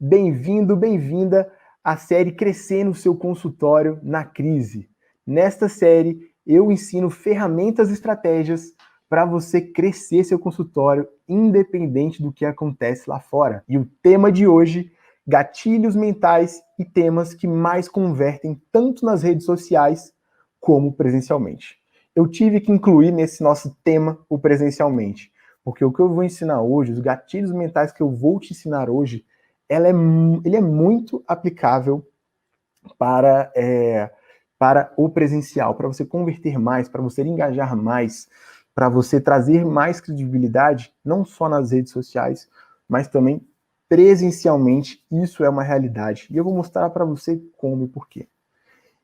Bem-vindo, bem-vinda à série Crescendo o Seu Consultório na Crise. Nesta série, eu ensino ferramentas e estratégias para você crescer seu consultório independente do que acontece lá fora. E o tema de hoje, gatilhos mentais e temas que mais convertem tanto nas redes sociais como presencialmente. Eu tive que incluir nesse nosso tema o presencialmente, porque o que eu vou ensinar hoje, os gatilhos mentais que eu vou te ensinar hoje, ele é muito aplicável para o presencial, para você converter mais, para você engajar mais, para você trazer mais credibilidade, não só nas redes sociais, mas também presencialmente. Isso é uma realidade. E eu vou mostrar para você como e por quê.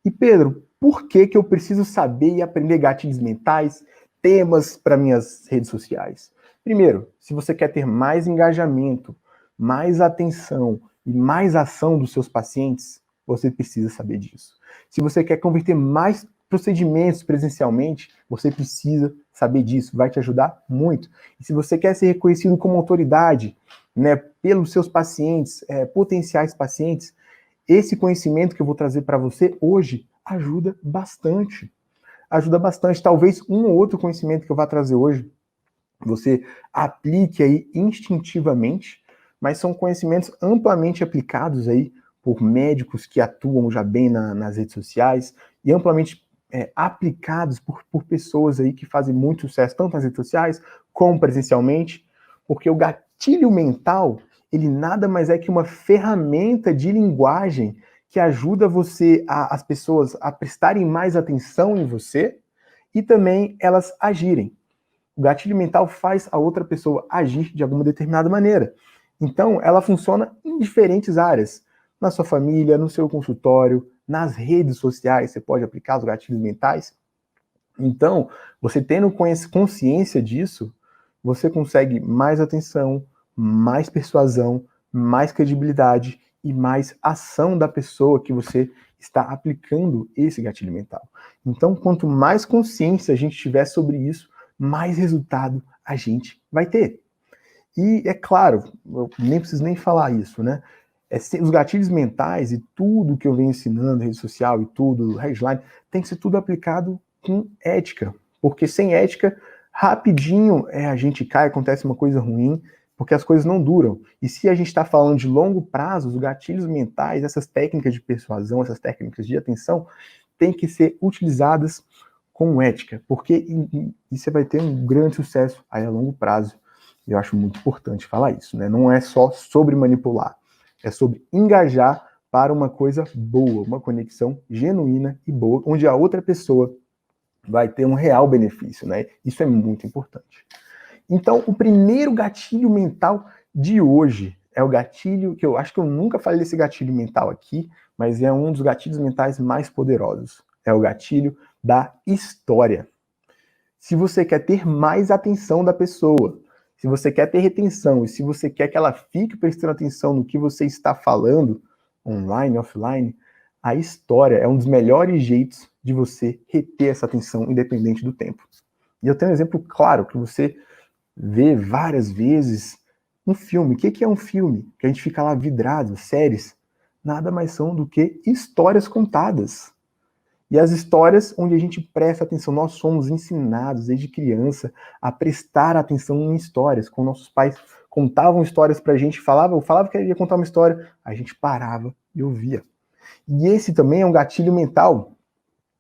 E Pedro, por que eu preciso saber e aprender gatilhos mentais, temas para minhas redes sociais? Primeiro, se você quer ter mais engajamento, mais atenção e mais ação dos seus pacientes, você precisa saber disso. Se você quer converter mais procedimentos presencialmente, você precisa saber disso, vai te ajudar muito. E se você quer ser reconhecido como autoridade, né, pelos seus pacientes, potenciais pacientes, esse conhecimento que eu vou trazer para você hoje ajuda bastante. Ajuda bastante. Talvez um ou outro conhecimento que eu vá trazer hoje você aplique aí instintivamente, mas são conhecimentos amplamente aplicados aí por médicos que atuam já bem nas redes sociais e amplamente aplicados por pessoas aí que fazem muito sucesso tanto nas redes sociais como presencialmente, porque o gatilho mental, ele nada mais é que uma ferramenta de linguagem que ajuda as pessoas a prestarem mais atenção em você e também elas agirem. O gatilho mental faz a outra pessoa agir de alguma determinada maneira. Então, ela funciona em diferentes áreas. Na sua família, no seu consultório, nas redes sociais, você pode aplicar os gatilhos mentais. Então, você tendo consciência disso, você consegue mais atenção, mais persuasão, mais credibilidade e mais ação da pessoa que você está aplicando esse gatilho mental. Então, quanto mais consciência a gente tiver sobre isso, mais resultado a gente vai ter. E é claro, eu nem preciso nem falar isso, né? Os gatilhos mentais e tudo que eu venho ensinando, rede social e tudo, headline, tem que ser tudo aplicado com ética. Porque sem ética, rapidinho a gente cai, acontece uma coisa ruim, porque as coisas não duram. E se a gente está falando de longo prazo, os gatilhos mentais, essas técnicas de persuasão, essas técnicas de atenção, têm que ser utilizadas com ética, porque você vai ter um grande sucesso aí a longo prazo. Eu acho muito importante falar isso, né? Não é só sobre manipular, é sobre engajar para uma coisa boa, uma conexão genuína e boa, onde a outra pessoa vai ter um real benefício, né? Isso é muito importante. Então, o primeiro gatilho mental de hoje é o gatilho que eu acho que eu nunca falei desse gatilho mental aqui, mas é um dos gatilhos mentais mais poderosos. É o gatilho da história. Se você quer ter mais atenção da pessoa, se você quer ter retenção e se você quer que ela fique prestando atenção no que você está falando, online, offline, a história é um dos melhores jeitos de você reter essa atenção independente do tempo. E eu tenho um exemplo claro que você vê várias vezes um filme. O que é um filme? Que a gente fica lá vidrado, séries, nada mais são do que histórias contadas. E as histórias onde a gente presta atenção, nós somos ensinados desde criança a prestar atenção em histórias. Quando nossos pais contavam histórias pra gente, falava que ia contar uma história, a gente parava e ouvia. E esse também é um gatilho mental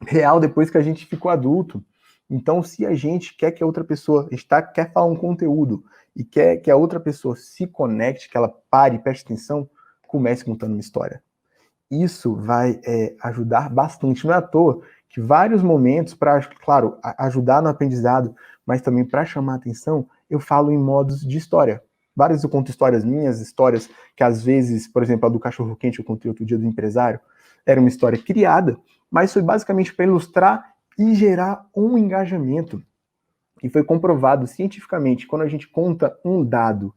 real depois que a gente ficou adulto. Então, se a gente quer que a outra pessoa, quer falar um conteúdo e quer que a outra pessoa se conecte, que ela pare e preste atenção, comece contando uma história. Isso vai ajudar bastante. Não é à toa que vários momentos, para, claro, ajudar no aprendizado, mas também para chamar a atenção, eu falo em modos de história. Várias eu conto histórias minhas, histórias que às vezes, por exemplo, a do cachorro-quente, eu contei outro dia do empresário, era uma história criada, mas foi basicamente para ilustrar e gerar um engajamento. E foi comprovado cientificamente, quando a gente conta um dado,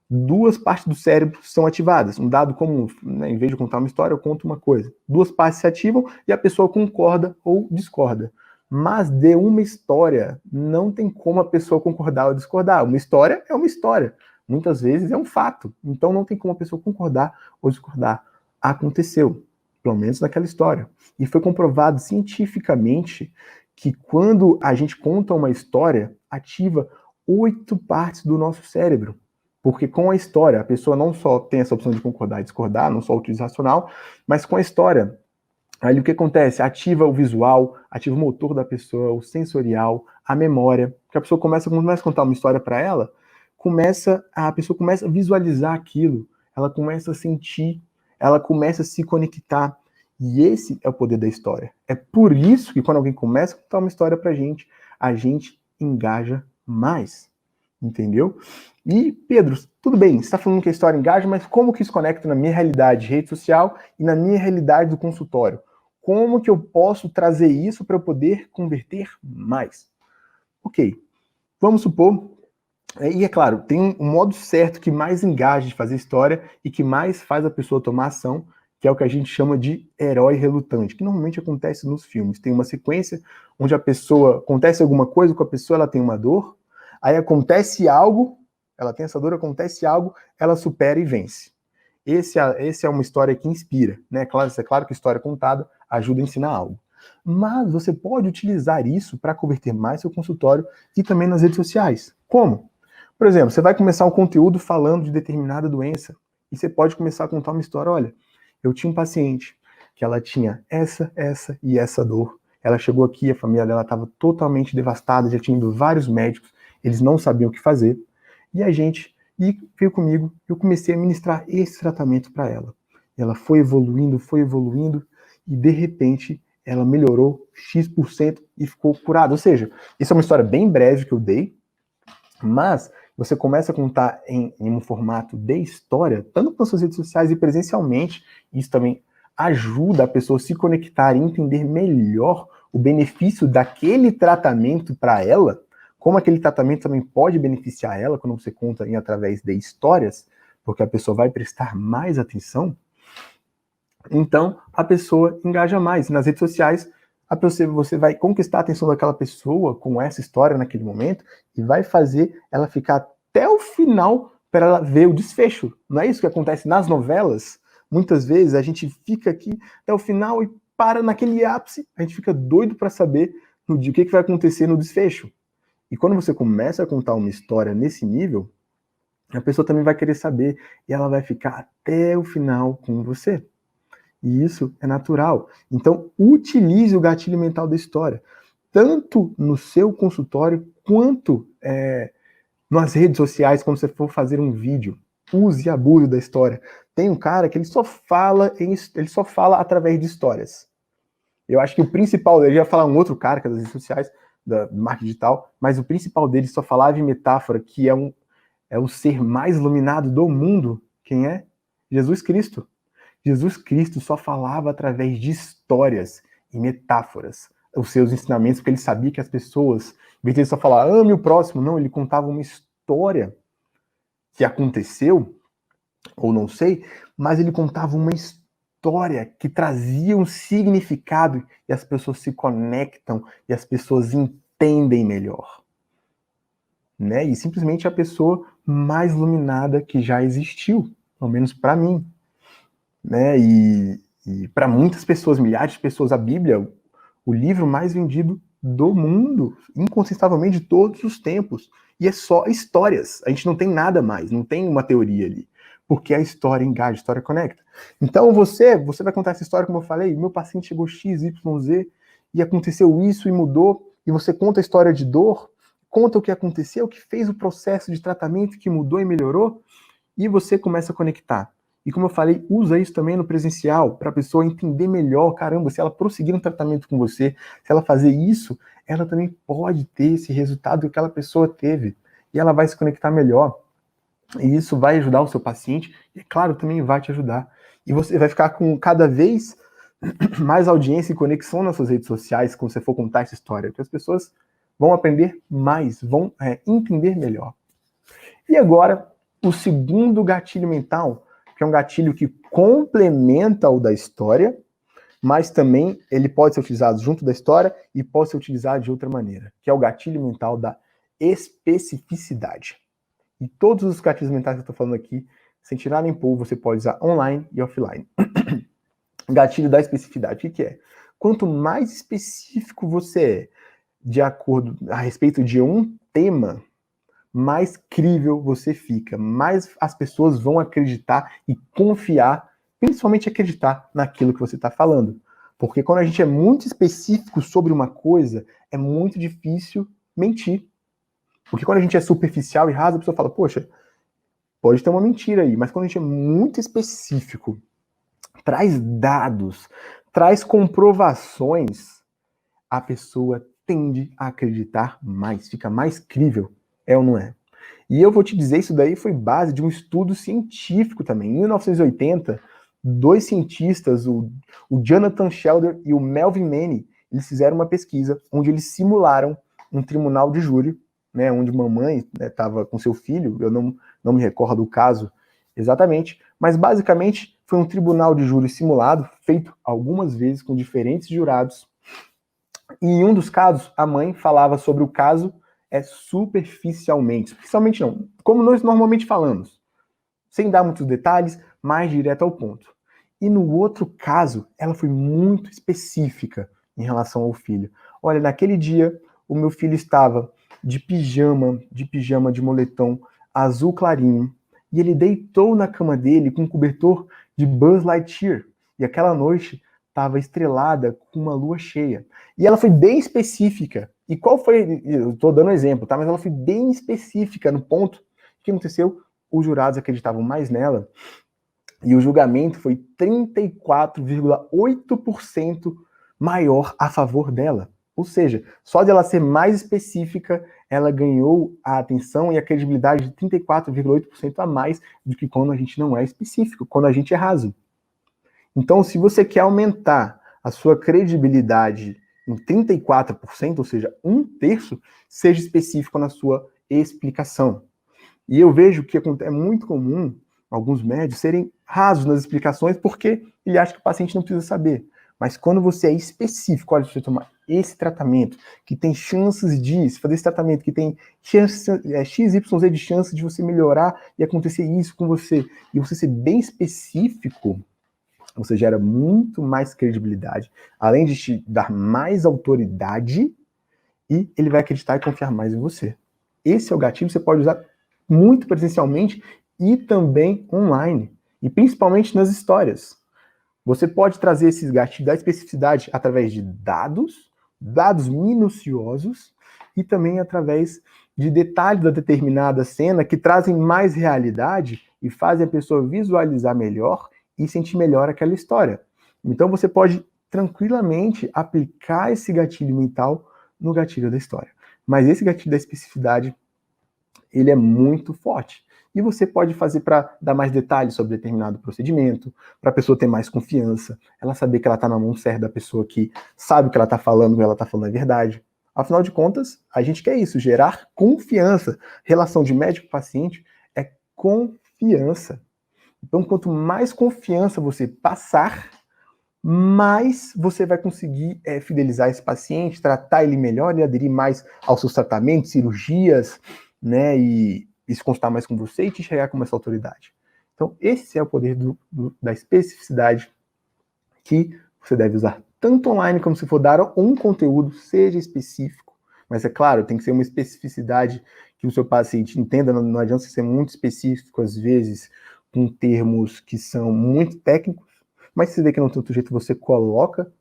duas partes do cérebro são ativadas. Um dado comum, né? Em vez de contar uma história, eu conto uma coisa. Duas partes se ativam e a pessoa concorda ou discorda. Mas de uma história, não tem como a pessoa concordar ou discordar. Uma história é uma história. Muitas vezes é um fato, então não tem como a pessoa concordar ou discordar. Aconteceu, pelo menos naquela história. E foi comprovado cientificamente que quando a gente conta uma história, ativa 8 partes do nosso cérebro. Porque com a história, a pessoa não só tem essa opção de concordar e discordar, não só utiliza racional, mas com a história, aí o que acontece? Ativa o visual, ativa o motor da pessoa, o sensorial, a memória. Porque a pessoa começa a contar uma história para ela, a pessoa começa a visualizar aquilo, ela começa a sentir, ela começa a se conectar. E esse é o poder da história. É por isso que quando alguém começa a contar uma história pra gente, a gente engaja mais. Entendeu? E, Pedro, tudo bem, você está falando que a história engaja, mas como que isso conecta na minha realidade de rede social e na minha realidade do consultório? Como que eu posso trazer isso para eu poder converter mais? Ok, vamos supor, e é claro, tem um modo certo que mais engaja de fazer história e que mais faz a pessoa tomar ação, que é o que a gente chama de herói relutante, que normalmente acontece nos filmes. Tem uma sequência onde acontece alguma coisa com a pessoa, ela tem uma dor, aí acontece algo, ela tem essa dor, acontece algo, ela supera e vence. Esse é uma história que inspira, né? É claro que história contada ajuda a ensinar algo. Mas você pode utilizar isso para converter mais seu consultório e também nas redes sociais. Como? Por exemplo, você vai começar um conteúdo falando de determinada doença e você pode começar a contar uma história. Olha, eu tinha um paciente que ela tinha essa e essa dor. Ela chegou aqui, a família dela estava totalmente devastada, já tinha ido vários médicos, eles não sabiam o que fazer. E veio comigo, eu comecei a ministrar esse tratamento para ela. Ela foi evoluindo, e de repente ela melhorou X% e ficou curada. Ou seja, isso é uma história bem breve que eu dei, mas você começa a contar em um formato de história, tanto nas suas redes sociais e presencialmente, isso também ajuda a pessoa a se conectar e entender melhor o benefício daquele tratamento para ela, como aquele tratamento também pode beneficiar ela quando você conta através de histórias, porque a pessoa vai prestar mais atenção. Então, a pessoa engaja mais. Nas redes sociais, você vai conquistar a atenção daquela pessoa com essa história naquele momento e vai fazer ela ficar até o final para ela ver o desfecho. Não é isso que acontece nas novelas? Muitas vezes a gente fica aqui até o final e para naquele ápice, a gente fica doido para saber o que vai acontecer no desfecho. E quando você começa a contar uma história nesse nível, a pessoa também vai querer saber e ela vai ficar até o final com você. E isso é natural. Então, utilize o gatilho mental da história, tanto no seu consultório quanto nas redes sociais, quando você for fazer um vídeo. Use e abuse da história. Tem um cara que ele só fala através de histórias. Eu acho que o principal dele, eu ia falar um outro cara que é das redes sociais, do marketing digital, mas o principal dele só falava em metáfora, que é o ser mais iluminado do mundo. Quem é? Jesus Cristo. Jesus Cristo só falava através de histórias e metáforas os seus ensinamentos, porque ele sabia que as pessoas, em vez de ele só falar, ame o próximo, não, ele contava uma história que aconteceu, ou não sei, mas ele contava uma história que trazia um significado e as pessoas se conectam e as pessoas entendem melhor. Né? E simplesmente a pessoa mais iluminada que já existiu, pelo menos para mim. Né? E para muitas pessoas, milhares de pessoas, a Bíblia, o livro mais vendido do mundo, incontestavelmente de todos os tempos. E é só histórias. A gente não tem nada mais, não tem uma teoria ali. Porque a história engaja, a história conecta. Então você vai contar essa história, como eu falei, meu paciente chegou X, Y, Z, e aconteceu isso e mudou, e você conta a história de dor, conta o que aconteceu, o que fez o processo de tratamento, que mudou e melhorou, e você começa a conectar. E como eu falei, usa isso também no presencial, para a pessoa entender melhor, caramba, se ela prosseguir um tratamento com você, se ela fazer isso, ela também pode ter esse resultado que aquela pessoa teve. E ela vai se conectar melhor. E isso vai ajudar o seu paciente, e claro, também vai te ajudar. E você vai ficar com cada vez mais audiência e conexão nas suas redes sociais quando você for contar essa história, porque as pessoas vão aprender mais, vão entender melhor. E agora, o segundo gatilho mental, que é um gatilho que complementa o da história, mas também ele pode ser utilizado junto da história e pode ser utilizado de outra maneira, que é o gatilho mental da especificidade. E todos os gatilhos mentais que eu estou falando aqui, sem tirar nem pôr, você pode usar online e offline. Gatilho da especificidade, o que é? Quanto mais específico você é de acordo a respeito de um tema, mais crível você fica, mais as pessoas vão acreditar e confiar, principalmente acreditar naquilo que você está falando. Porque quando a gente é muito específico sobre uma coisa, é muito difícil mentir. Porque quando a gente é superficial e raso, a pessoa fala, poxa, pode ter uma mentira aí, mas quando a gente é muito específico, traz dados, traz comprovações, a pessoa tende a acreditar mais, fica mais crível, é ou não é? E eu vou te dizer, isso daí foi base de um estudo científico também. Em 1980, dois cientistas, o Jonathan Shelder e o Melvin Maney, eles fizeram uma pesquisa onde eles simularam um tribunal de júri, né, onde uma mãe estava com seu filho, eu não me recordo o caso exatamente, mas basicamente foi um tribunal de júri simulado, feito algumas vezes com diferentes jurados. E em um dos casos, a mãe falava sobre o caso superficialmente não, como nós normalmente falamos, sem dar muitos detalhes, mais direto ao ponto. E no outro caso, ela foi muito específica em relação ao filho. Olha, naquele dia, o meu filho estava de pijama de moletom azul clarinho, e ele deitou na cama dele com um cobertor de Buzz Lightyear. E aquela noite estava estrelada com uma lua cheia. E ela foi bem específica. E qual foi? Eu estou dando exemplo, tá? Mas ela foi bem específica no ponto. O que aconteceu? Os jurados acreditavam mais nela. E o julgamento foi 34,8% maior a favor dela. Ou seja, só de ela ser mais específica, ela ganhou a atenção e a credibilidade de 34,8% a mais do que quando a gente não é específico, quando a gente é raso. Então, se você quer aumentar a sua credibilidade em 34%, ou seja, 1/3, seja específico na sua explicação. E eu vejo que é muito comum alguns médicos serem rasos nas explicações porque ele acha que o paciente não precisa saber. Mas quando você é específico, olha, você tomar esse tratamento, que tem chances de, fazer esse tratamento, que tem chance, XYZ de chance de você melhorar e acontecer isso com você, e você ser bem específico, você gera muito mais credibilidade, além de te dar mais autoridade, e ele vai acreditar e confiar mais em você. Esse é o gatilho que você pode usar muito presencialmente e também online, e principalmente nas histórias. Você pode trazer esses gatilhos da especificidade através de dados minuciosos, e também através de detalhes da determinada cena que trazem mais realidade e fazem a pessoa visualizar melhor e sentir melhor aquela história. Então você pode tranquilamente aplicar esse gatilho mental no gatilho da história. Mas esse gatilho da especificidade, ele é muito forte. E você pode fazer para dar mais detalhes sobre determinado procedimento, para a pessoa ter mais confiança, ela saber que ela está na mão certa da pessoa que sabe o que ela está falando, o que ela está falando é verdade. Afinal de contas, a gente quer isso, gerar confiança. Relação de médico-paciente é confiança. Então, quanto mais confiança você passar, mais você vai conseguir fidelizar esse paciente, tratar ele melhor e aderir mais aos seus tratamentos, cirurgias, né, e se consultar mais com você e te chegar com essa autoridade. Então, esse é o poder da especificidade que você deve usar tanto online como se for dar um conteúdo, seja específico. Mas é claro, tem que ser uma especificidade que o seu paciente entenda, não adianta ser muito específico, às vezes, com termos que são muito técnicos, mas se vê que não tem outro jeito, você coloca,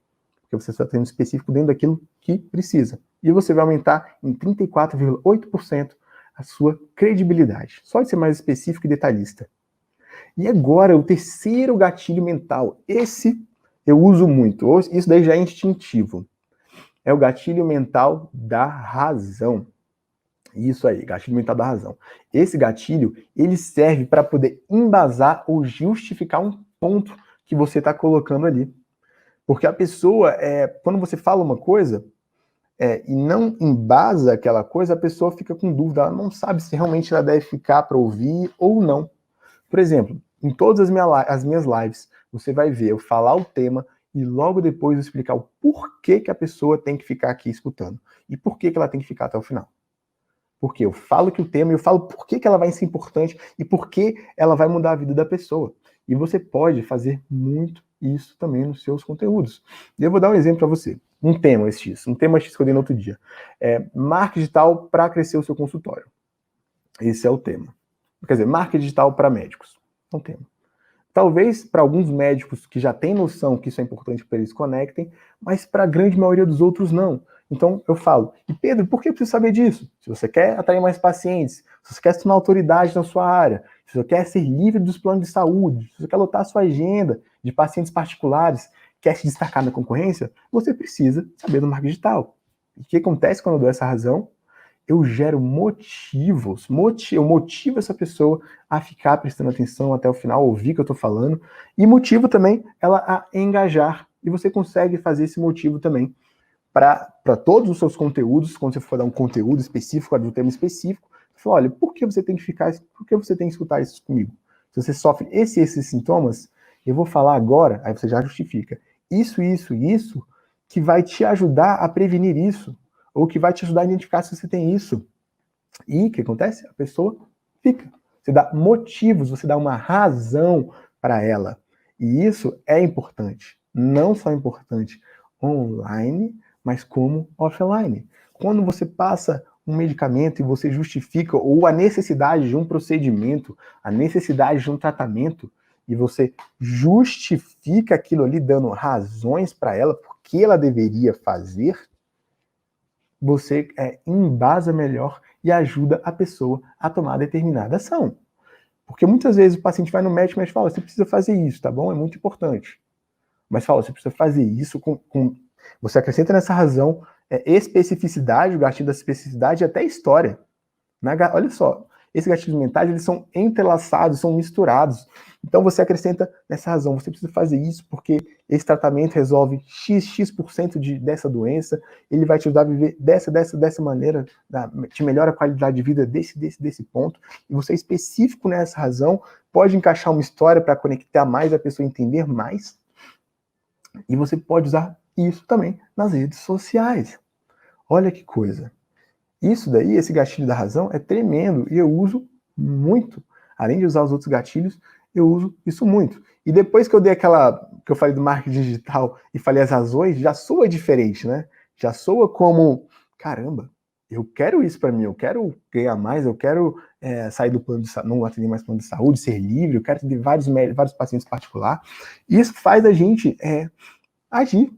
porque você está tendo específico dentro daquilo que precisa. E você vai aumentar em 34,8% a sua credibilidade. Só de ser mais específico e detalhista. E agora, o terceiro gatilho mental. Esse eu uso muito. Isso daí já é instintivo. É o gatilho mental da razão. Isso aí, gatilho mental da razão. Esse gatilho, ele serve para poder embasar ou justificar um ponto que você está colocando ali. Porque a pessoa, quando você fala uma coisa e não embasa aquela coisa, a pessoa fica com dúvida, ela não sabe se realmente ela deve ficar para ouvir ou não. Por exemplo, em todas as minhas lives, você vai ver eu falar o tema e logo depois eu explicar o porquê que a pessoa tem que ficar aqui escutando. E por que ela tem que ficar até o final. Porque eu falo que o tema, eu falo por que ela vai ser importante e por que ela vai mudar a vida da pessoa. E você pode fazer muito isso também nos seus conteúdos. E eu vou dar um exemplo para você. Um tema X que eu dei no outro dia. Marketing digital para crescer o seu consultório. Esse é o tema. Quer dizer, marketing digital para médicos. É um tema. Talvez para alguns médicos que já têm noção que isso é importante para eles conectem, mas para a grande maioria dos outros não. Então eu falo, e Pedro, por que eu preciso saber disso? Se você quer atrair mais pacientes, se você quer se tornar autoridade na sua área, se você quer ser livre dos planos de saúde, se você quer lotar a sua agenda de pacientes particulares, quer se destacar na concorrência, você precisa saber do marketing digital. E o que acontece quando eu dou essa razão? Eu gero motivos, eu motivo essa pessoa a ficar prestando atenção até o final, ouvir o que eu estou falando, e motivo também ela a engajar. E você consegue fazer esse motivo também para todos os seus conteúdos, quando você for dar um conteúdo específico, de um tema específico, você fala, olha, por que você tem que por que você tem que escutar isso comigo? Se você sofre esses sintomas, eu vou falar agora, aí você já justifica, isso, que vai te ajudar a prevenir isso, ou que vai te ajudar a identificar se você tem isso. E o que acontece? A pessoa fica. Você dá motivos, você dá uma razão para ela. E isso é importante. Não só importante online, mas como offline. Quando você passa um medicamento e você justifica, ou a necessidade de um procedimento, a necessidade de um tratamento, e você justifica aquilo ali, dando razões para ela, porque ela deveria fazer, você embasa melhor e ajuda a pessoa a tomar determinada ação. Porque muitas vezes o paciente vai no médico e fala, você precisa fazer isso, tá bom? É muito importante. Mas fala, você precisa fazer isso você acrescenta nessa razão especificidade, o gatilho da especificidade e até história. Olha só, esses gatilhos mentais, eles são entrelaçados, são misturados. Então você acrescenta nessa razão, você precisa fazer isso porque esse tratamento resolve X% dessa doença, ele vai te ajudar a viver dessa maneira, te melhora a qualidade de vida desse ponto, e você é específico nessa razão, pode encaixar uma história para conectar mais, a pessoa entender mais, e você pode usar isso também nas redes sociais. Olha que coisa. Isso daí, esse gatilho da razão, é tremendo e eu uso muito. Além de usar os outros gatilhos, eu uso isso muito. E depois que eu dei que eu falei do marketing digital e falei as razões, já soa diferente, né? Já soa como, caramba, eu quero isso para mim, eu quero ganhar mais, eu quero sair do plano de saúde, não atender mais plano de saúde, ser livre, eu quero atender vários pacientes particulares. Isso faz a gente agir.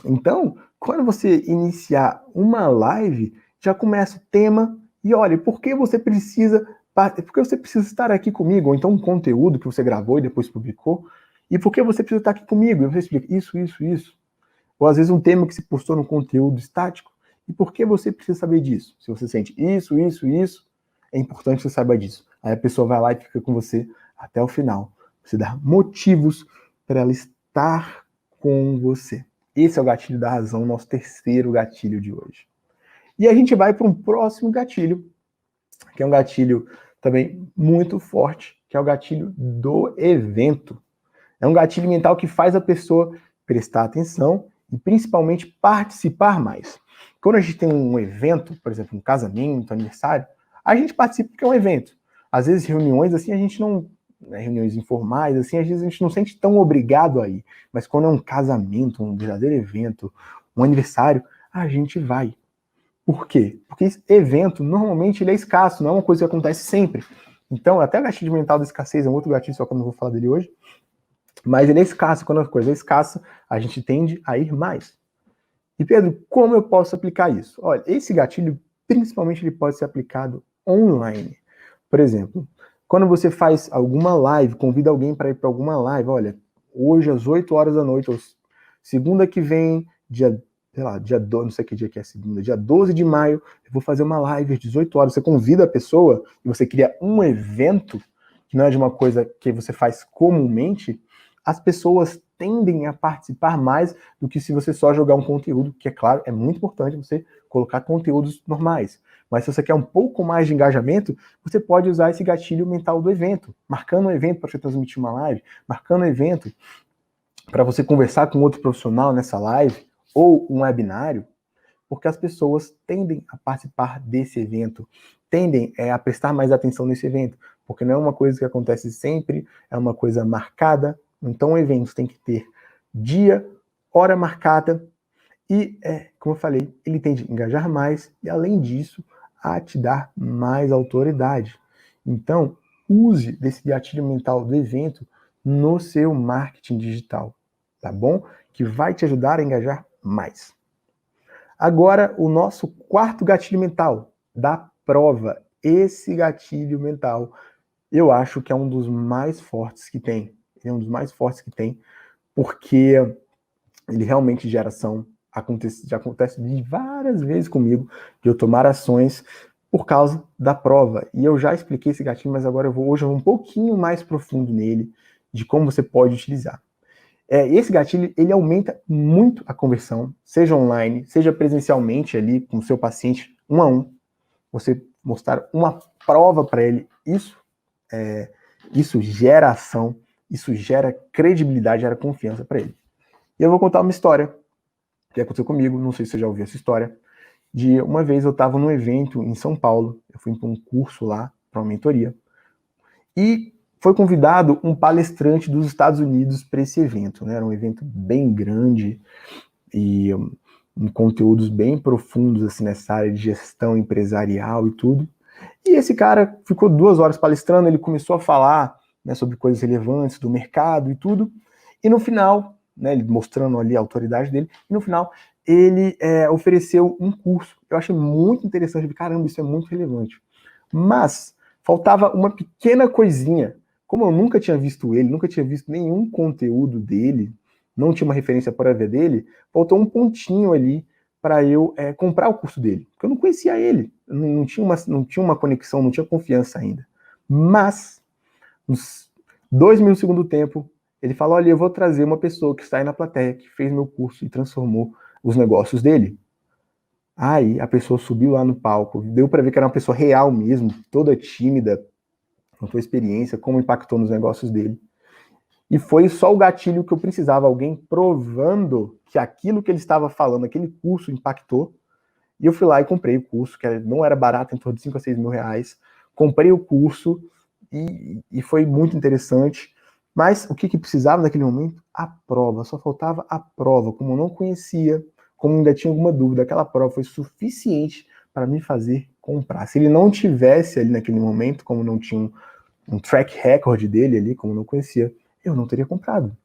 Então, quando você iniciar uma live, já começa o tema e olha, por que você precisa estar aqui comigo? Ou então um conteúdo que você gravou e depois publicou, e por que você precisa estar aqui comigo? E você explica isso. Ou às vezes um tema que se postou no conteúdo estático, e por que você precisa saber disso? Se você sente isso, é importante que você saiba disso. Aí a pessoa vai lá e fica com você até o final. Você dá motivos para ela estar com você. Esse é o gatilho da razão, nosso terceiro gatilho de hoje. E a gente vai para um próximo gatilho, que é um gatilho também muito forte, que é o gatilho do evento. É um gatilho mental que faz a pessoa prestar atenção e principalmente participar mais. Quando a gente tem um evento, por exemplo, um casamento, um aniversário, a gente participa porque é um evento. Às vezes reuniões assim a gente não, reuniões informais assim, às vezes a gente não sente tão obrigado a ir. Mas quando é um casamento, um verdadeiro evento, um aniversário, a gente vai. Por quê? Porque esse evento, normalmente, ele é escasso, não é uma coisa que acontece sempre. Então, até o gatilho mental da escassez é um outro gatilho, só que eu não vou falar dele hoje. Mas ele é escasso. Quando a coisa é escassa, a gente tende a ir mais. E, Pedro, como eu posso aplicar isso? Olha, esse gatilho, principalmente, ele pode ser aplicado online. Por exemplo, quando você faz alguma live, convida alguém para ir para alguma live, olha, hoje às 8 horas da noite, ou segunda que vem, dia 12, não sei que dia que é segunda, dia 12 de maio, eu vou fazer uma live às 18 horas. Você convida a pessoa e você cria um evento, que não é de uma coisa que você faz comumente, as pessoas tendem a participar mais do que se você só jogar um conteúdo, que é claro, é muito importante você colocar conteúdos normais. Mas se você quer um pouco mais de engajamento, você pode usar esse gatilho mental do evento, marcando um evento para você transmitir uma live, marcando um evento para você conversar com outro profissional nessa live, ou um webinário, porque as pessoas tendem a participar desse evento, tendem a prestar mais atenção nesse evento, porque não é uma coisa que acontece sempre, é uma coisa marcada. Então o evento tem que ter dia, hora marcada, e, como eu falei, ele tende a engajar mais e, além disso, a te dar mais autoridade. Então, use desse gatilho mental do evento no seu marketing digital, tá bom? Que vai te ajudar a engajar mais. Agora, o nosso quarto gatilho mental, da prova. Esse gatilho mental, eu acho que é um dos mais fortes que tem. É um dos mais fortes que tem, porque ele realmente gera ação. Já acontece várias vezes comigo de eu tomar ações por causa da prova. E eu já expliquei esse gatilho, mas agora hoje eu vou um pouquinho mais profundo nele, de como você pode utilizar. Esse gatilho, ele aumenta muito a conversão, seja online, seja presencialmente ali com o seu paciente, 1 a 1. Você mostrar uma prova para ele, isso gera ação, isso gera credibilidade, gera confiança para ele. E eu vou contar uma história que aconteceu comigo, não sei se você já ouviu essa história, de uma vez eu estava num evento em São Paulo, eu fui para um curso lá, para uma mentoria, e foi convidado um palestrante dos Estados Unidos para esse evento, né? Era um evento bem grande e conteúdos bem profundos assim, nessa área de gestão empresarial e tudo. E esse cara ficou 2 horas palestrando, ele começou a falar, né, sobre coisas relevantes do mercado e tudo, e no final, né, ele mostrando ali a autoridade dele, e no final ele ofereceu um curso. Eu achei muito interessante, caramba, isso é muito relevante. Mas faltava uma pequena coisinha. Como eu nunca tinha visto ele, nunca tinha visto nenhum conteúdo dele, não tinha uma referência prévia dele, faltou um pontinho ali para eu comprar o curso dele. Porque eu não conhecia ele, não tinha uma conexão, não tinha confiança ainda. Mas, uns 2 minutos do segundo tempo, ele falou, olha, eu vou trazer uma pessoa que está aí na plateia, que fez meu curso e transformou os negócios dele. Aí a pessoa subiu lá no palco, deu para ver que era uma pessoa real mesmo, toda tímida, contou a experiência, como impactou nos negócios dele. E foi só o gatilho que eu precisava, alguém provando que aquilo que ele estava falando, aquele curso impactou. E eu fui lá e comprei o curso, que não era barato, em torno de 5 a 6 mil reais. Comprei o curso e foi muito interessante. Mas o que precisava naquele momento? A prova, só faltava a prova. Como eu não conhecia, como ainda tinha alguma dúvida, aquela prova foi suficiente para me fazer comprar. Se ele não tivesse ali naquele momento, como não tinha um track record dele ali, como eu não conhecia, eu não teria comprado.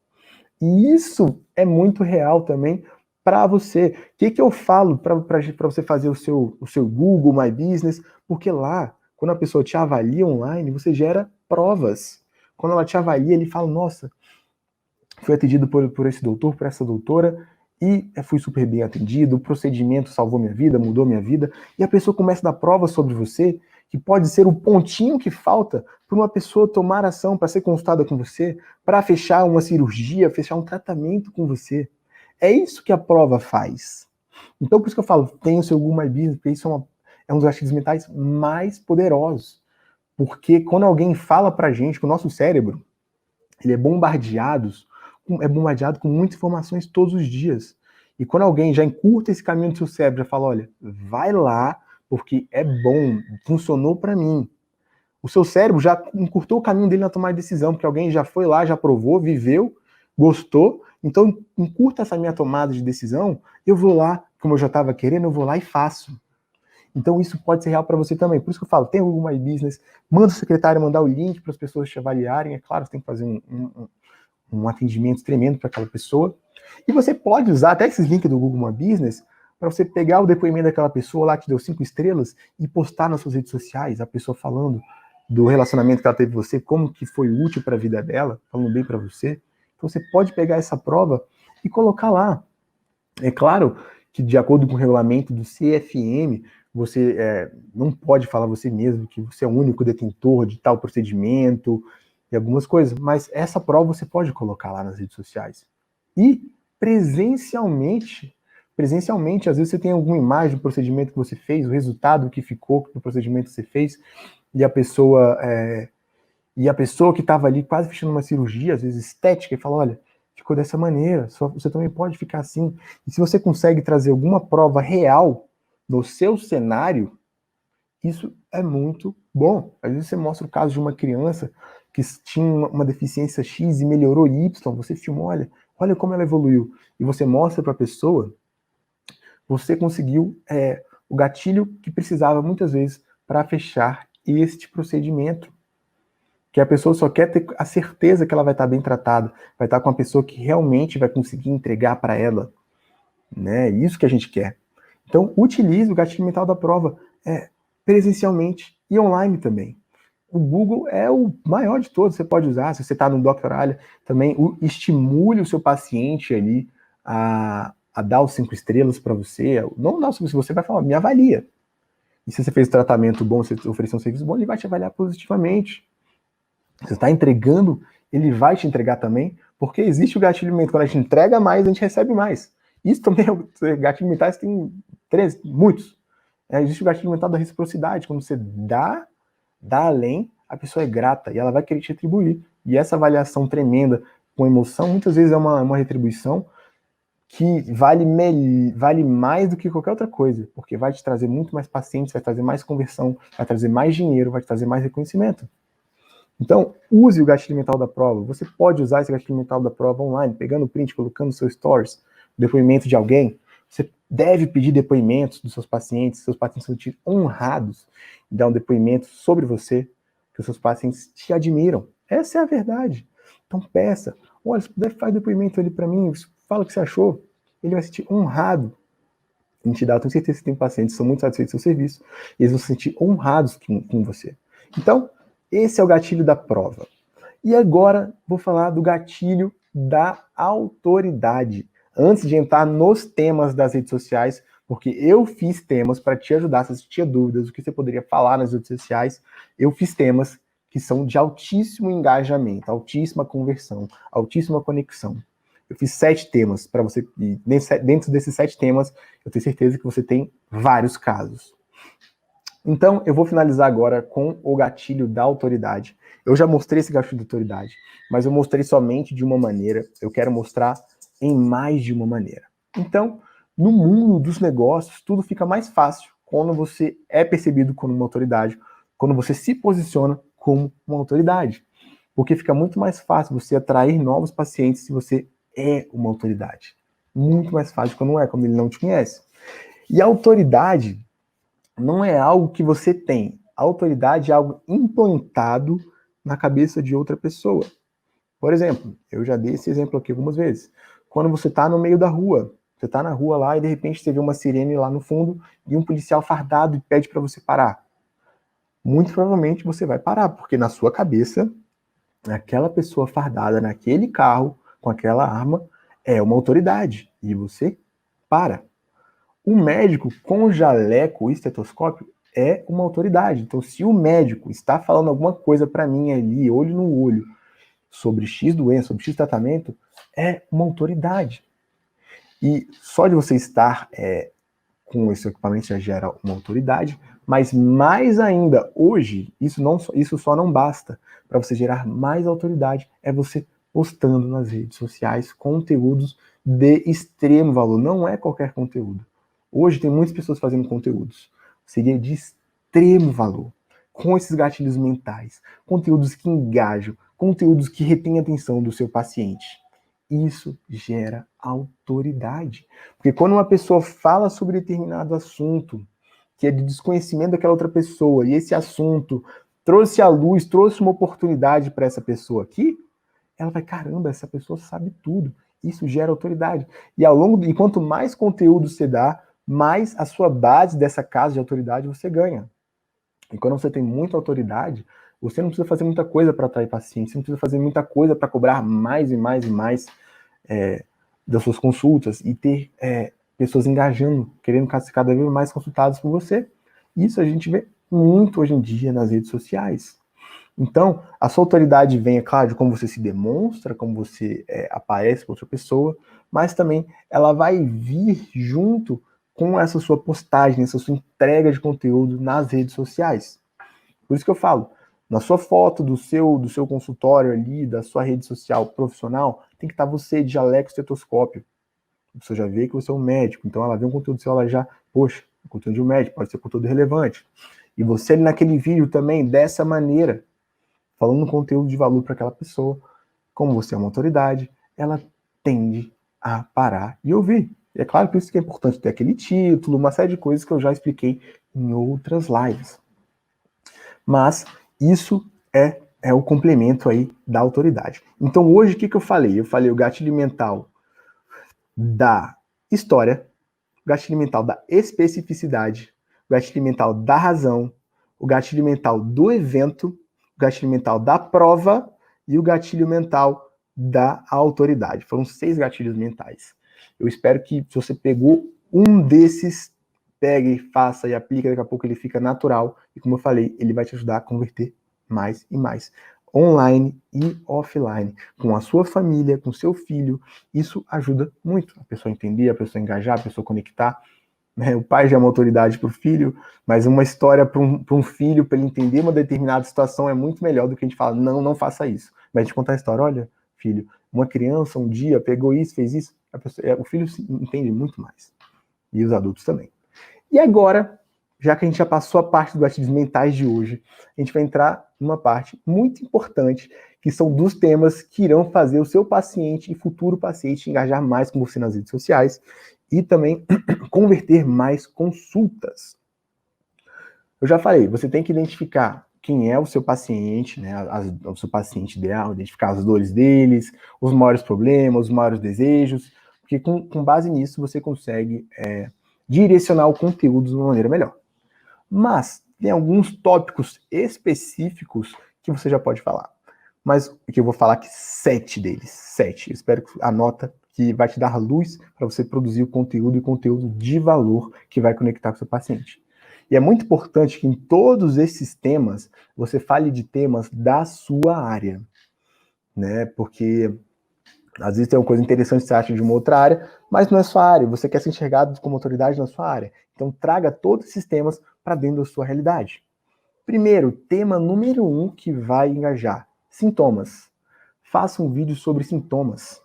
E isso é muito real também para você. O que eu falo para você fazer o seu Google My Business? Porque lá, quando a pessoa te avalia online, você gera provas. Quando ela te avalia, ele fala, nossa, fui atendido por esse doutor, por essa doutora, e fui super bem atendido, o procedimento salvou minha vida, mudou minha vida, e a pessoa começa a dar provas sobre você, que pode ser o pontinho que falta para uma pessoa tomar ação, para ser consultada com você, para fechar uma cirurgia, fechar um tratamento com você. É isso que a prova faz. Então, por isso que eu falo, tenha o seu Google My Business, porque isso é um dos gatilhos mentais mais poderosos. Porque quando alguém fala pra gente que o nosso cérebro, ele é bombardeado com muitas informações todos os dias. E quando alguém já encurta esse caminho do seu cérebro, já fala, olha, vai lá, porque é bom, funcionou para mim. O seu cérebro já encurtou o caminho dele na tomada de decisão, porque alguém já foi lá, já provou, viveu, gostou. Então, encurta essa minha tomada de decisão, eu vou lá, como eu já estava querendo, eu vou lá e faço. Então, isso pode ser real para você também. Por isso que eu falo, tem o Google My Business, manda o secretário mandar o link para as pessoas te avaliarem. É claro, você tem que fazer um atendimento tremendo para aquela pessoa. E você pode usar até esses links do Google My Business para você pegar o depoimento daquela pessoa lá que deu 5 estrelas e postar nas suas redes sociais, a pessoa falando do relacionamento que ela teve com você, como que foi útil para a vida dela, falando bem para você. Então você pode pegar essa prova e colocar lá. É claro que de acordo com o regulamento do CFM, você não pode falar você mesmo que você é o único detentor de tal procedimento e algumas coisas, mas essa prova você pode colocar lá nas redes sociais. E presencialmente, às vezes você tem alguma imagem do procedimento que você fez, o resultado que ficou do procedimento que você fez, e a pessoa que estava ali quase fechando uma cirurgia, às vezes estética, e fala, olha, ficou dessa maneira, você também pode ficar assim. E se você consegue trazer alguma prova real no seu cenário, isso é muito bom. Às vezes você mostra o caso de uma criança que tinha uma deficiência X e melhorou Y, você filma, olha como ela evoluiu, e você mostra para a pessoa, você conseguiu o gatilho que precisava muitas vezes para fechar este procedimento. Que a pessoa só quer ter a certeza que ela vai estar bem tratada, vai estar com uma pessoa que realmente vai conseguir entregar para ela, né? Isso que a gente quer. Então, utilize o gatilho mental da prova presencialmente e online também. O Google é o maior de todos, você pode usar, se você está no Dr. Alia, também estimule o seu paciente ali a dar os 5 estrelas para você, não dá os 5 estrelas, você vai falar, me avalia. E se você fez tratamento bom, você ofereceu um serviço bom, ele vai te avaliar positivamente. Você está entregando, ele vai te entregar também, porque existe o gatilho mental, quando a gente entrega mais, a gente recebe mais. Isso também gatilho mentais tem muitos. Existe o gatilho mental da reciprocidade, quando você dá além, a pessoa é grata e ela vai querer te retribuir. E essa avaliação tremenda com emoção, muitas vezes é uma retribuição que vale mais do que qualquer outra coisa, porque vai te trazer muito mais pacientes, vai trazer mais conversão, vai trazer mais dinheiro, vai te trazer mais reconhecimento. Então, use o gatilho mental da prova. Você pode usar esse gatilho mental da prova online, pegando o print, colocando no seu stories, depoimento de alguém. Você deve pedir depoimentos dos seus pacientes se se sentir honrados e dar um depoimento sobre você, que os seus pacientes te admiram. Essa é a verdade. Então peça, olha, se puder, faz depoimento ali para mim, fala o que você achou. Ele vai se sentir honrado em te dar. Eu tenho certeza que tem pacientes que são muito satisfeitos com o seu serviço, e eles vão se sentir honrados com você. Então, esse é o gatilho da prova. E agora vou falar do gatilho da autoridade. Antes de entrar nos temas das redes sociais, porque eu fiz temas para te ajudar, se você tinha dúvidas, o que você poderia falar nas redes sociais, eu fiz temas que são de altíssimo engajamento, altíssima conversão, altíssima conexão. Eu fiz 7 temas para você, e dentro desses 7 temas, eu tenho certeza que você tem vários casos. Então, eu vou finalizar agora com o gatilho da autoridade. Eu já mostrei esse gatilho da autoridade, mas eu mostrei somente de uma maneira. Eu quero mostrar em mais de uma maneira. Então, no mundo dos negócios, tudo fica mais fácil quando você é percebido como uma autoridade, quando você se posiciona como uma autoridade. Porque fica muito mais fácil você atrair novos pacientes se você é uma autoridade. Muito mais fácil quando não é, quando ele não te conhece. E a autoridade não é algo que você tem. A autoridade é algo implantado na cabeça de outra pessoa. Por exemplo, eu já dei esse exemplo aqui algumas vezes. Quando você está no meio da rua, você está na rua lá e de repente você vê uma sirene lá no fundo e um policial fardado e pede para você parar. Muito provavelmente você vai parar, porque na sua cabeça, aquela pessoa fardada naquele carro, com aquela arma, é uma autoridade. E você para. O médico com jaleco e estetoscópio é uma autoridade. Então, se o médico está falando alguma coisa para mim ali, olho no olho, sobre X doença, sobre X tratamento, é uma autoridade. E só de você estar com esse equipamento já gera uma autoridade, mas mais ainda, hoje, isso só não basta. Para você gerar mais autoridade, é você postando nas redes sociais conteúdos de extremo valor. Não é qualquer conteúdo. Hoje tem muitas pessoas fazendo conteúdos. Seria de extremo valor. Com esses gatilhos mentais. Conteúdos que engajam. Conteúdos que retêm a atenção do seu paciente. Isso gera autoridade. Porque quando uma pessoa fala sobre determinado assunto, que é de desconhecimento daquela outra pessoa, e esse assunto trouxe à luz, trouxe uma oportunidade para essa pessoa aqui, ela vai, caramba, essa pessoa sabe tudo. Isso gera autoridade. E quanto mais conteúdo você dá, mais a sua base dessa casa de autoridade você ganha. E quando você tem muita autoridade, você não precisa fazer muita coisa para atrair pacientes, você não precisa fazer muita coisa para cobrar mais e mais e mais das suas consultas e ter pessoas engajando, querendo ser cada vez mais consultadas por você. Isso a gente vê muito hoje em dia nas redes sociais. Então, a sua autoridade vem, é claro, de como você se demonstra, como você aparece para outra pessoa, mas também ela vai vir junto com essa sua postagem, essa sua entrega de conteúdo nas redes sociais. Por isso que eu falo, Na sua foto do seu consultório ali, da sua rede social profissional, tem que estar você de jaleco e estetoscópio. A pessoa já vê que você é um médico, então ela vê um conteúdo seu, ela já, poxa, conteúdo de um médico, pode ser conteúdo relevante. E você ali naquele vídeo também, dessa maneira, falando um conteúdo de valor para aquela pessoa, como você é uma autoridade, ela tende a parar e ouvir. E é claro, por isso que é importante ter aquele título, uma série de coisas que eu já expliquei em outras lives. Mas isso é o complemento aí da autoridade. Então hoje o que eu falei? Eu falei o gatilho mental da história, o gatilho mental da especificidade, o gatilho mental da razão, o gatilho mental do evento, o gatilho mental da prova e o gatilho mental da autoridade. Foram 6 gatilhos mentais. Eu espero que se você pegou um desses, pegue, faça e aplique, daqui a pouco ele fica natural e, como eu falei, ele vai te ajudar a converter mais e mais. Online e offline, com a sua família, com seu filho, isso ajuda muito a pessoa entender, a pessoa engajar, a pessoa conectar. O pai já é uma autoridade para o filho, mas uma história para um filho, para ele entender uma determinada situação, é muito melhor do que a gente fala, não faça isso. Mas a gente contar a história, olha, filho, uma criança um dia pegou isso, fez isso, o filho entende muito mais. E os adultos também. E agora, já que a gente já passou a parte dos gatilhos mentais de hoje, a gente vai entrar numa parte muito importante, que são dos temas que irão fazer o seu paciente e futuro paciente engajar mais com você nas redes sociais e também converter mais consultas. Eu já falei, você tem que identificar quem é o seu paciente, né, o seu paciente ideal, identificar as dores deles, os maiores problemas, os maiores desejos, porque com base nisso você consegue direcionar o conteúdo de uma maneira melhor. Mas tem alguns tópicos específicos que você já pode falar. Mas que eu vou falar aqui 7 deles. 7. Eu espero que anota, que vai te dar luz para você produzir o conteúdo e conteúdo de valor que vai conectar com o seu paciente. E é muito importante que em todos esses temas você fale de temas da sua área, né? Porque às vezes tem uma coisa interessante que você acha de uma outra área, mas não é sua área, você quer ser enxergado como autoridade na sua área. Então traga todos esses temas para dentro da sua realidade. Primeiro, tema número 1 que vai engajar, sintomas. Faça um vídeo sobre sintomas.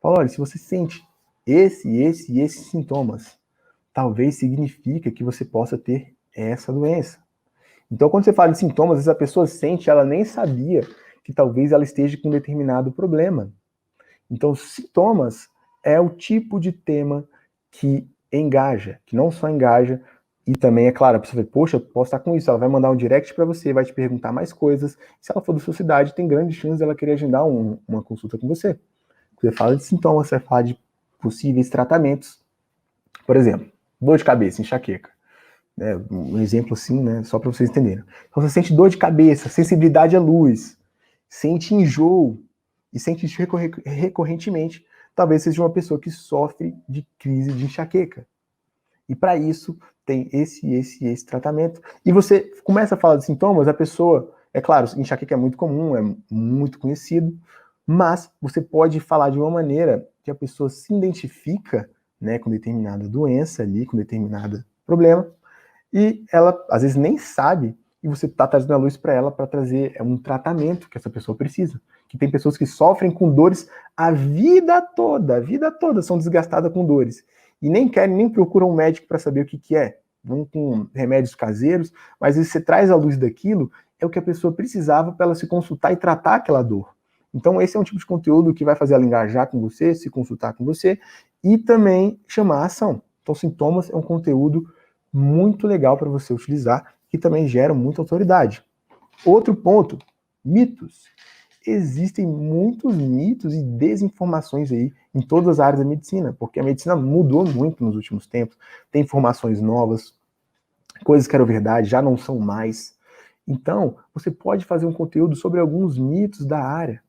Fala, olha, se você sente esses sintomas, talvez significa que você possa ter essa doença. Então, quando você fala de sintomas, às vezes a pessoa sente, ela nem sabia que talvez ela esteja com um determinado problema. Então, sintomas é o tipo de tema que engaja, que não só engaja, e também, é claro, a pessoa vai, poxa, eu posso estar com isso, ela vai mandar um direct para você, vai te perguntar mais coisas. Se ela for da sua cidade, tem grande chance dela querer agendar uma consulta com você. Você fala de sintomas, você fala de possíveis tratamentos. Por exemplo, dor de cabeça, enxaqueca. Um exemplo assim, né, só para vocês entenderem. Então, você sente dor de cabeça, sensibilidade à luz, sente enjoo, e sente isso recorrentemente, talvez seja uma pessoa que sofre de crise de enxaqueca. E para isso, tem esse tratamento. E você começa a falar de sintomas, a pessoa, é claro, enxaqueca é muito comum, é muito conhecido, mas você pode falar de uma maneira que a pessoa se identifica, né, com determinada doença ali, com determinado problema, e ela às vezes nem sabe, e você está trazendo a luz para ela para trazer um tratamento que essa pessoa precisa. Que tem pessoas que sofrem com dores a vida toda são desgastadas com dores. E nem querem, nem procuram um médico para saber o que é. Vão com remédios caseiros, mas às vezes você traz a luz daquilo, é o que a pessoa precisava para ela se consultar e tratar aquela dor. Então esse é um tipo de conteúdo que vai fazer ela engajar com você, se consultar com você, e também chamar a ação. Então sintomas é um conteúdo muito legal para você utilizar, que também gera muita autoridade. Outro ponto, mitos. Existem muitos mitos e desinformações aí em todas as áreas da medicina, porque a medicina mudou muito nos últimos tempos, tem informações novas, coisas que eram verdade já não são mais. Então, você pode fazer um conteúdo sobre alguns mitos da área.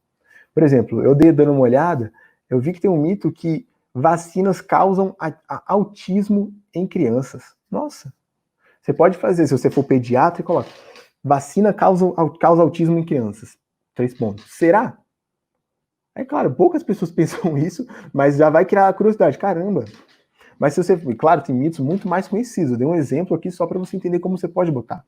Por exemplo, eu dei dando uma olhada, eu vi que tem um mito que vacinas causam autismo em crianças. Nossa, você pode fazer, se você for pediatra, e coloca, vacina causa autismo em crianças. 3 pontos. Será? É claro, poucas pessoas pensam isso, mas já vai criar a curiosidade. Caramba! Mas se você... Claro, tem mitos muito mais conhecidos. Eu dei um exemplo aqui só para você entender como você pode botar.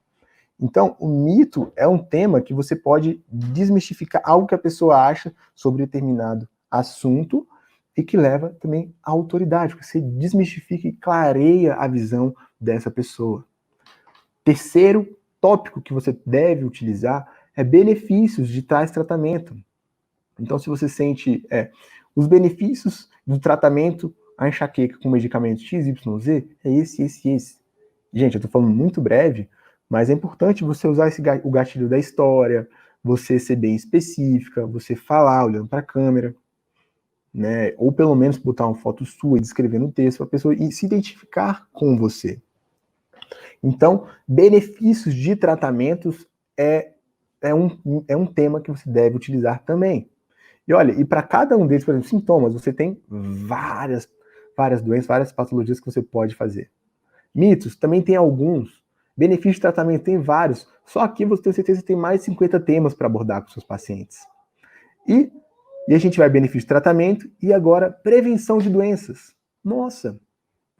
Então, o mito é um tema que você pode desmistificar algo que a pessoa acha sobre determinado assunto e que leva também à autoridade, porque você desmistifica e clareia a visão dessa pessoa. Terceiro tópico que você deve utilizar é benefícios de tais tratamento. Então, se você sente os benefícios do tratamento à enxaqueca com medicamento XYZ, é esse. Gente, eu estou falando muito breve, mas é importante você usar o gatilho da história, você ser bem específica, você falar olhando para a câmera, né? Ou pelo menos botar uma foto sua e descrever no texto para a pessoa se identificar com você. Então, benefícios de tratamentos é um tema que você deve utilizar também. E olha, e para cada um deles, por exemplo, sintomas, você tem várias doenças, várias patologias que você pode fazer. Mitos, também tem alguns. Benefícios de tratamento, tem vários. Só aqui você tem certeza que tem mais de 50 temas para abordar com seus pacientes. E a gente vai benefício de tratamento e agora prevenção de doenças. Nossa,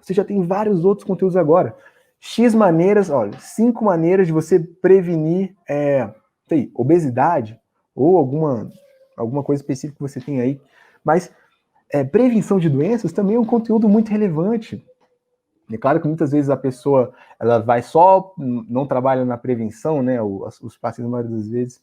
você já tem vários outros conteúdos agora. X maneiras, olha, 5 maneiras de você prevenir obesidade ou alguma coisa específica que você tem aí. Mas prevenção de doenças também é um conteúdo muito relevante. É claro que muitas vezes a pessoa ela vai só, não trabalha na prevenção, né? Os pacientes, na maioria das vezes,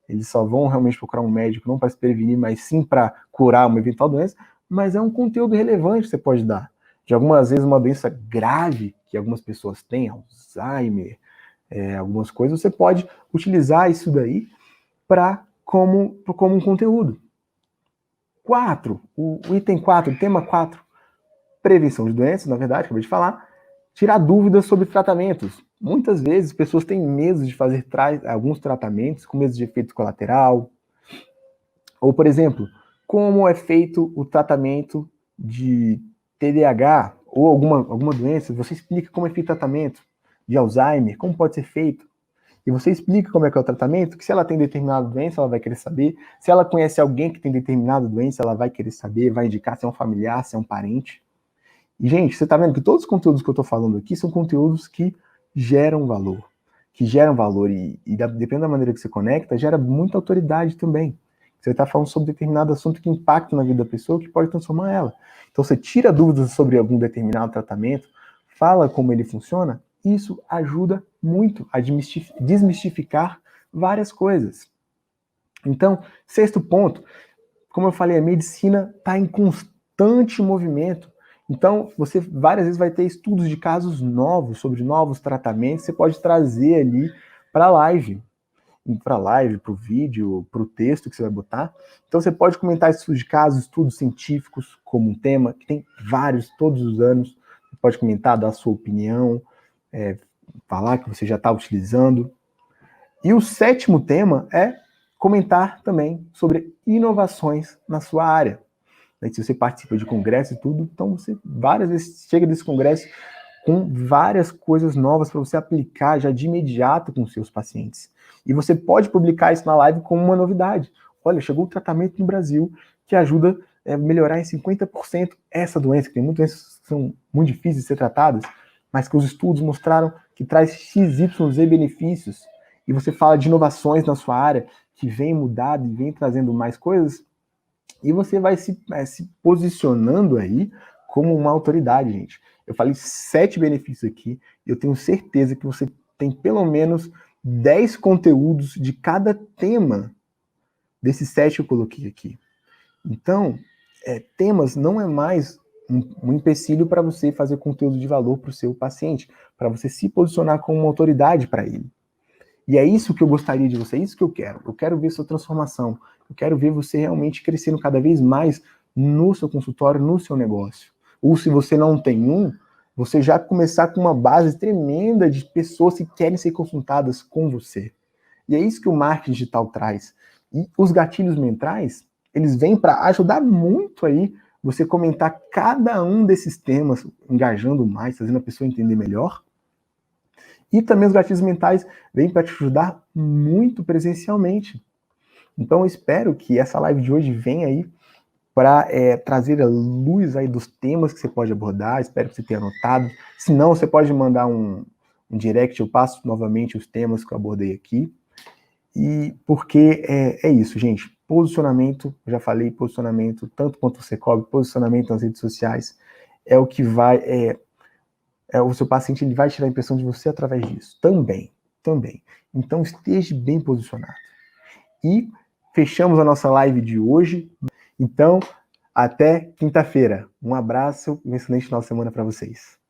eles só vão realmente procurar um médico, não para se prevenir, mas sim para curar uma eventual doença, mas é um conteúdo relevante que você pode dar. De algumas vezes, uma doença grave que algumas pessoas têm, Alzheimer, algumas coisas, você pode utilizar isso daí como um conteúdo. 4, o item 4, o tema 4, prevenção de doenças, na verdade, acabei de falar, tirar dúvidas sobre tratamentos. Muitas vezes pessoas têm medo de fazer alguns tratamentos com medo de efeito colateral. Ou, por exemplo, como é feito o tratamento de TDAH ou alguma doença, você explica como é feito o tratamento de Alzheimer, como pode ser feito. E você explica como é que é o tratamento, que se ela tem determinada doença, ela vai querer saber. Se ela conhece alguém que tem determinada doença, ela vai querer saber, vai indicar se é um familiar, se é um parente. E, gente, você está vendo que todos os conteúdos que eu estou falando aqui são conteúdos que geram valor. E dependendo da maneira que você conecta, gera muita autoridade também. Você está falando sobre determinado assunto que impacta na vida da pessoa, que pode transformar ela. Então, você tira dúvidas sobre algum determinado tratamento, fala como ele funciona, isso ajuda muito a desmistificar várias coisas. Então, sexto ponto, como eu falei, a medicina está em constante movimento. Então, você várias vezes vai ter estudos de casos novos, sobre novos tratamentos, você pode trazer ali para a live, para o vídeo, para o texto que você vai botar. Então, você pode comentar estudos de casos, estudos científicos como um tema, que tem vários, todos os anos. Você pode comentar, dar a sua opinião, falar que você já está utilizando. E o sétimo tema é comentar também sobre inovações na sua área. Se você participa de congresso e tudo, então você várias vezes chega desse congresso com várias coisas novas para você aplicar já de imediato com seus pacientes. E você pode publicar isso na live como uma novidade. Olha, chegou o tratamento no Brasil que ajuda a melhorar em 50% essa doença, que tem muitas doenças que são muito difíceis de ser tratadas, mas que os estudos mostraram que traz XYZ benefícios. E você fala de inovações na sua área que vem mudado e vem trazendo mais coisas, e você vai se posicionando aí como uma autoridade, gente. Eu falei 7 benefícios aqui, e eu tenho certeza que você tem pelo menos 10 conteúdos de cada tema desses 7 que eu coloquei aqui. Então, temas não é mais um empecilho para você fazer conteúdo de valor para o seu paciente, para você se posicionar como uma autoridade para ele. E é isso que eu gostaria de você, é isso que eu quero. Eu quero ver sua transformação. Eu quero ver você realmente crescendo cada vez mais no seu consultório, no seu negócio. Ou se você não tem um, você já começar com uma base tremenda de pessoas que querem ser consultadas com você. E é isso que o marketing digital traz. E os gatilhos mentais, eles vêm para ajudar muito aí você comentar cada um desses temas, engajando mais, fazendo a pessoa entender melhor. E também os gatilhos mentais vêm para te ajudar muito presencialmente. Então eu espero que essa live de hoje venha aí para trazer a luz aí dos temas que você pode abordar. Espero que você tenha anotado. Se não, você pode mandar um no direct eu passo novamente os temas que eu abordei aqui. E porque é isso, gente. Posicionamento, eu já falei, posicionamento, tanto quanto você cobre, posicionamento nas redes sociais, é o que vai. O seu paciente ele vai tirar a impressão de você através disso. Também. Então esteja bem posicionado. E fechamos a nossa live de hoje. Então, até quinta-feira. Um abraço e um excelente final de semana para vocês.